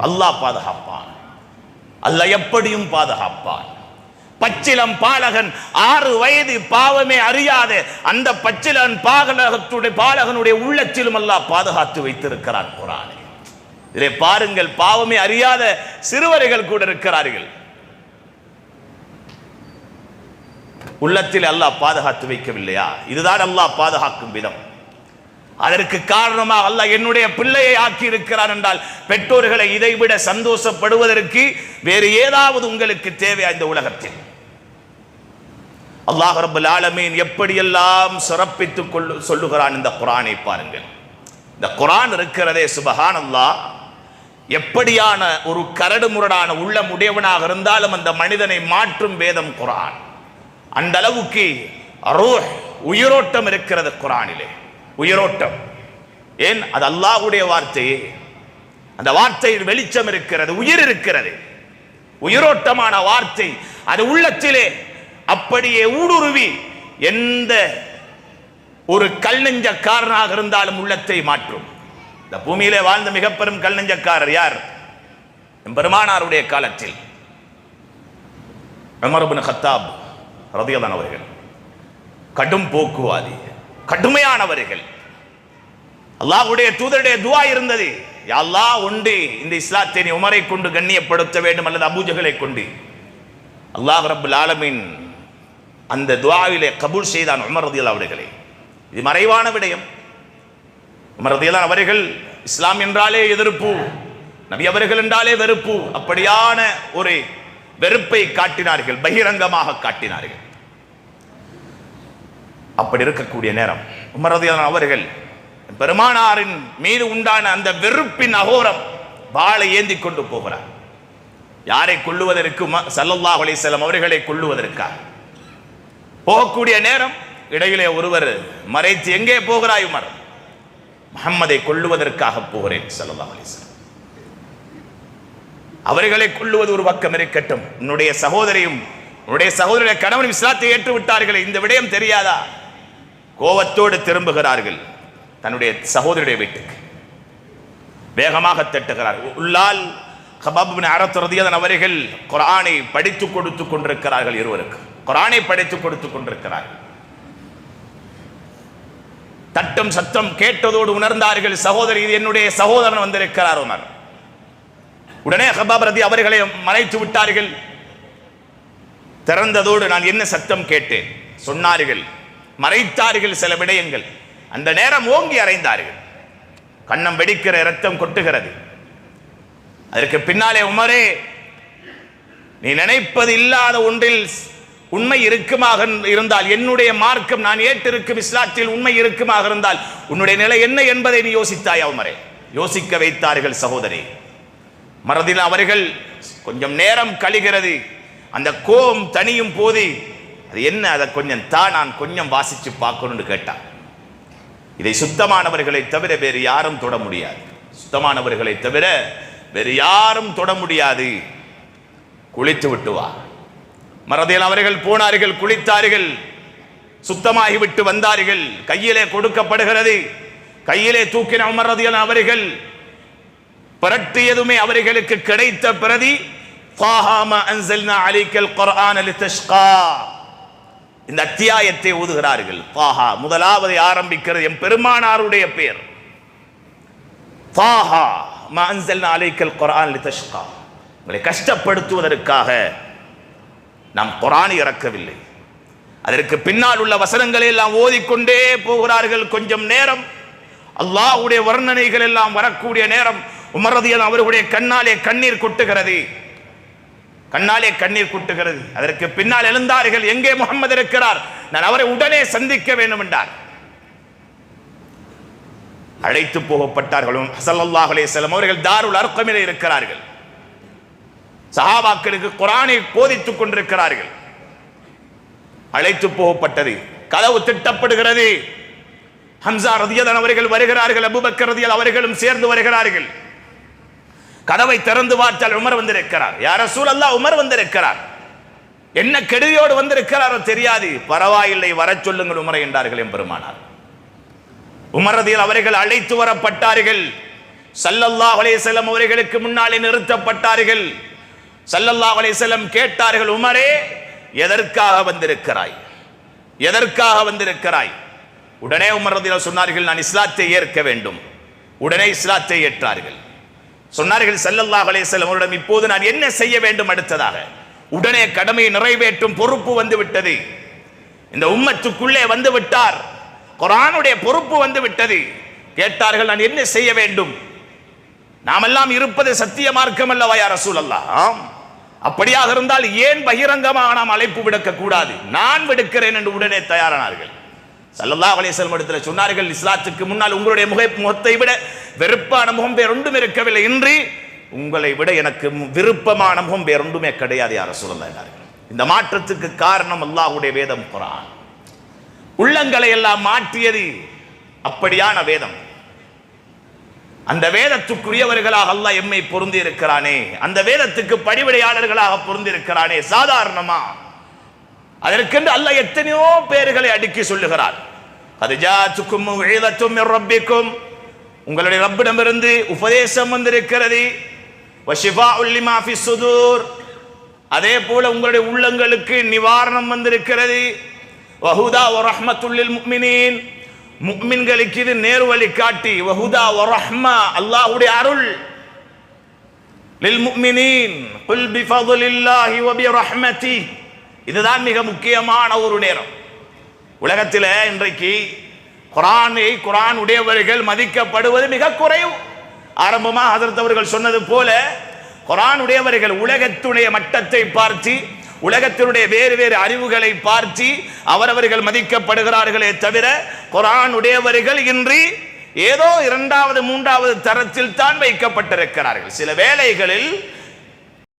அல்லாஹ் பாதுகாப்பான், அல்லாஹ் எப்படியும் பாதுகாப்பான். பச்சிலம் பாலகன் 6 வயது பாவமே அறியாத அந்த பச்சிலன் பாலகனுடைய உள்ளத்திலும் அல்லாஹ் பாதுகாத்து வைத்திருக்கிறார் குர்ஆனை. இதை பாருங்கள், பாவமே அறியாத சிறுவர்கள் கூட இருக்கிறார்கள், உள்ளத்தில் அல்லாஹ் பாதுகாத்து வைக்கவில்லையா? இதுதான் அல்லாஹ் பாதுகாக்கும் விதம். அதற்கு காரணமாக அல்லாஹ் என்னுடைய பிள்ளையை ஆக்கி இருக்கிறான் என்றால் பெற்றோர்களை இதைவிட சந்தோஷப்படுவதற்கு வேறு ஏதாவது உங்களுக்கு தேவையா இந்த உலகத்தில்? அல்லாஹ் ரப்பல் ஆலமீன் எப்படியெல்லாம் சிறப்பித்து சொல்லுகிறான் இந்த குர்ஆனை பாருங்கள். இந்த குர்ஆன் இருக்கிறதே சுப்ஹானல்லாஹ், எப்படியான ஒரு கரடு முரடான உள்ளம் உடையவனாக இருந்தாலும் அந்த மனிதனை மாற்றும் வேதம் குர்ஆன். அந்த அளவுக்கு ரூஹ் உயிரோட்டம் இருக்கிறது குர்ஆனிலே, உயிரோட்டம். ஏன்? அது அல்லாஹ்வுடைய வார்த்தையே. அந்த வார்த்தையில் வெளிச்சம் இருக்கிறது, உயிர் இருக்கிறது, உயிரோட்டமான வார்த்தை. அது உள்ளத்திலே அப்படியே ஊடுருவி எந்த ஒரு கல் நெஞ்சக்காரனாக இருந்தாலும் உள்ளத்தை மாற்றும். இந்த பூமியிலே வாழ்ந்த மிக பெரும் கல் நெஞ்சக்காரர் யார்? பெருமானாருடைய காலத்தில் உமர் இப்னு கத்தாப் ரலியல்லாஹு அவர்கள் கடும் போக்குவாதி, கடுமையானவர்கள். அல்லாஹ்வுடைய தூதருடைய துஆ இருந்தது, யா அல்லாஹ், ஒன்று இந்த இஸ்லாத்தை நீ உமரை கொண்டு கண்ணியப்படுத்த வேண்டும் அல்லது அபூஜஹலை கொண்டு. அல்லாஹ் ரப்பல் ஆலமீன் அந்த துஆவிலே கபூல் செய்தான் உமர் ரலியல்லாஹு அவர்களை. இது மறைவான விடயம். உமர் ரலியல்லாஹு அவர்கள் இஸ்லாம் என்றாலே எதிர்ப்பு, நபி அவர்கள் என்றாலே வெறுப்பு, அப்படியான ஒரு வெறுப்பை காட்டினார்கள், பகிரங்கமாக காட்டினார்கள். அப்படி இருக்கக்கூடிய நேரம் உமர் ரலியல்லாஹு அவர்கள் பெருமானாரின் மீது உண்டான அந்த வெறுப்பின் அகோரம் வாளை ஏந்தி கொண்டு போகிறார். யாரை கொல்லுவதற்கு? ஸல்லல்லாஹு அலைஹி வஸல்லம் அவர்களை கொல்லுவதற்காக போகக்கூடிய நேரம் இடையிலே ஒருவர் மறைத்து, எங்கே போகிறாய் உமர்? முஹம்மதை கொல்லுவதற்காக போகிறேன் ஸல்லல்லாஹு அலைஹி வஸல்லம். அவர்களை கொல்லுவது ஒரு பக்கம் இருக்கட்டும், உன்னுடைய சகோதரியும் உன்னுடைய சகோதரிய கணவன் இஸ்லாத்தை ஏற்று விட்டார்கள், இந்த விடயம் தெரியாதா? கோபத்தோடு திரும்புகிறார்கள் தன்னுடைய சகோதரியுடைய வீட்டுக்கு. வேகமாக தட்டுகிறார். உள்ளால் கபாப் இப்னு அரத் ரலியல்லாஹு அவர்கள் குர்ஆனை படித்து கொடுத்து கொண்டிருக்கிறார்கள். இருவருக்கு குர்ஆனை படித்து கொடுத்து கொண்டிருக்கிறார்கள். தட்டும் சத்தம் கேட்டதோடு உணர்ந்தார்கள், சகோதரி, இது என்னுடைய சகோதரன் வந்திருக்கிறார் உமர். உடனே கபாப் ரதி அவர்களை மறைத்து விட்டார்கள். திறந்ததோடு நான் என்ன சத்தம் கேட்டேன் சொன்னார்கள், மறைத்தார்கள் சில விடயங்கள். அந்த நேரம் ஓங்கி அறைந்தார்கள், கண்ணம் வெடிக்கிற இரத்தம் கொட்டுகிறது. அதற்கு பின்னாலே, உமரே, நீ நினைப்பது இல்லாத ஒன்றில் உண்மை இருக்குமாக இருந்தால், என்னுடைய மார்க்கம் நான் ஏற்றிருக்கும் இஸ்லாத்தில் உண்மை இருக்குமாக இருந்தால் உன்னுடைய நிலை என்ன என்பதை நீ யோசித்தாயா உமரே? யோசிக்க வைத்தார்கள் சகோதரி. மறதில் அவர்கள் கொஞ்சம் நேரம் கழிகிறது, அந்த கோபம் தனியும் போது, அது என்ன, அதை கொஞ்சம் தான் நான் கொஞ்சம் வாசிச்சு பார்க்கணும்னு கேட்டான். இதை சுத்தமானவர்களை தவிர வேறு யாரும் தொட முடியாது, சுத்தமானவர்களை தவிர வேறு யாரும் தொட முடியாது, குளித்து விட்டு வா. மறதில் அவர்கள் போனார்கள், குளித்தார்கள், சுத்தமாகிவிட்டு வந்தார்கள். கையிலே கொடுக்கப்படுகிறது, கையிலே தூக்கின உமர் ரலியல்லாஹு அவர்கள் பரட்டியதுமே அவர்களுக்கு கிடைத்த பிரதி, ஃபாஹாமா அன்ஸல்னா அலைக்கல் குர்ஆன லிதஷ்கா, இந்த அத்தியாயத்தை ஓதுகிறார்கள். ஃபாஹா முதலாவது ஆரம்பிக்கிறது எம் பெருமானாருடைய பெயர். ஃபாஹா மா அன்ஸல்னா அலைக்கல் குர்ஆன லிதஷ்கா, உங்களை கஷ்டப்படுத்துவதற்காக நாம் குர்ஆனை இறக்கவில்லை. அதற்கு பின்னால் உள்ள வசனங்களை எல்லாம் ஓதிக்கொண்டே போகிறார்கள். கொஞ்சம் நேரம் அல்லாஹ்வுடைய வர்ணனைகள் எல்லாம் வரக்கூடிய நேரம் உமர் ரலியல்லாஹு அவர்களுடைய கண்ணாலே கண்ணீர் கொட்டுகிறது, கண்ணாலே கண்ணீர் கொட்டுகிறது. அதற்கு பின்னால் எழுந்தார்கள், எங்கே முஹம்மது இருக்கிறார், நான் அவரை உடனே சந்திக்க வேண்டும் என்றார். அழைத்து போகப்பட்டார்கள். ஸல்லல்லாஹு அலைஹி வஸல்லம் அவர்கள் தாருல் அர்கமிலே இருக்கிறார்கள். சஹாபாக்களுக்கு குர்ஆனை போதித்துக் கொண்டிருக்கிறார்கள். அழைத்து போகப்பட்டது. கதவு திட்டப்படுகிறது. ஹம்சா ரலியல்லாஹு அவர்கள் வருகிறார்கள், அபூபக்கர் ரலியல்லாஹு அவர்களும் சேர்ந்து வருகிறார்கள். கதவை திறந்து பார்த்தால் உமர் வந்திருக்கிறார். யா ரசூலல்லாஹ், உமர் வந்திருக்கிறார். என்ன கெடுதியோடு வந்திருக்கிறாரோ தெரியாது, பரவாயில்லை, வர சொல்லுங்கள் உமரை என்றார்கள் எம்பெருமானார். உமர் ரலியல்லாஹு அவர்கள் அழைத்து வரப்பட்டார்கள். ஸல்லல்லாஹு அலைஹி வஸல்லம் அவர்களுக்கு முன்னாலே நிறுத்தப்பட்டார்கள். ஸல்லல்லாஹு அலைஹி வஸல்லம் கேட்டார்கள், உமரே எதற்காக வந்திருக்கிறாய், எதற்காக வந்திருக்கிறாய்? உடனே உமர் ரலியல்லாஹு சொன்னார்கள், நான் இஸ்லாத்தை ஏற்க வேண்டும். உடனே இஸ்லாத்தை ஏற்றார்கள். சொன்னார்கள் ஸல்லல்லாஹு அலைஹி வஸல்லம் அவரிடம், இப்போது நான் என்ன செய்ய வேண்டும் அடுத்ததாக? உடனே கடமையை நிறைவேற்றும் பொறுப்பு வந்து விட்டது. இந்த உம்மத்துக்குள்ளே வந்து விட்டார், குர்ஆனுடைய பொறுப்பு வந்து விட்டது. கேட்டார்கள், நான் என்ன செய்ய வேண்டும்? நாமெல்லாம் இருப்பது சத்திய மார்க்கம் அல்லவா யா ரசூலல்லாஹ்? அப்படியாக இருந்தால் ஏன் பகிரங்கமாக நாம் அழைப்பு விடுக்க கூடாது? நான் விடுக்கிறேன் என்று உடனே தயாரானார்கள். ஸல்லல்லாஹு அலைஹி வஸல்லம் இடத்தில் சொன்னார்கள், இஸ்லாத்துக்கு முன்னால் உங்களுடைய முகத்தை விட வெறுப்பான முகம் வேறொன்றும் இருக்கவில்லை. இன்று உங்களை விட எனக்கு விருப்பமான முகம் வேறொன்றுமே கிடையாது யா ரசூலல்லாஹ் என்றார்கள். இந்த மாற்றத்துக்கு காரணம் அல்லாஹ்வுடைய வேதம் குர்ஆன். உள்ளங்களை எல்லாம் மாற்றியது அப்படியான வேதம். அந்த வேதத்துக்குரியவர்களாக அல்லாஹ் எம்மை பொருந்தி இருக்கிறானே, அந்த வேதத்துக்கு படிவிடையாளர்களாக பொருந்தி இருக்கிறானே. சாதாரணமா அதற்கென்று அல்லாஹ் எத்தனையோ பேர்களை அடுக்கி சொல்லுகிறார். அது ஜாஅத்துக்கும் மவ்இதத்தும் மிர் ரப்பிக்கும், உங்களுடைய ரப்பிடமிருந்து உபதேசம் வந்திருக்கிறது. வஷிஃபாஉல் லிமா ஃபிஸ் சுதூர், அதே போல உங்களுடைய உள்ளங்களுக்கு நிவாரணம் வந்திருக்கிறது. வஹுதா வ ரஹ்மத்துல் லில் முஃமினீன், முஃமின்களுக்கு இது நேர்வழி காட்டி. வஹுதா வ ரஹ்மா, அல்லாஹ்வுடைய அருள். லில் முஃமினீன் குல் பிஃபضலில்லாஹி வ பிரஹ்மதிஹி, இதுதான் மிக முக்கியமான ஒரு நேரம். உலகத்தில் இன்றைக்கு குர்ஆன் உடையவர்கள் மதிக்கப்படுவது மிக குறைவு. ஆரம்பமாக ஹஜ்ரத் அவர்கள் சொன்னது போல குர்ஆன் உடையவர்கள் உலகத்துடைய மட்டத்தை பார்த்து, உலகத்தினுடைய வேறு வேறு அறிவுகளை பார்த்து அவரவர்கள் மதிக்கப்படுகிறார்களே தவிர, குர்ஆன் உடையவர்கள் இன்றி ஏதோ இரண்டாவது மூன்றாவது தரத்தில் தான் வைக்கப்பட்டிருக்கிறார்கள். சில வேளைகளில்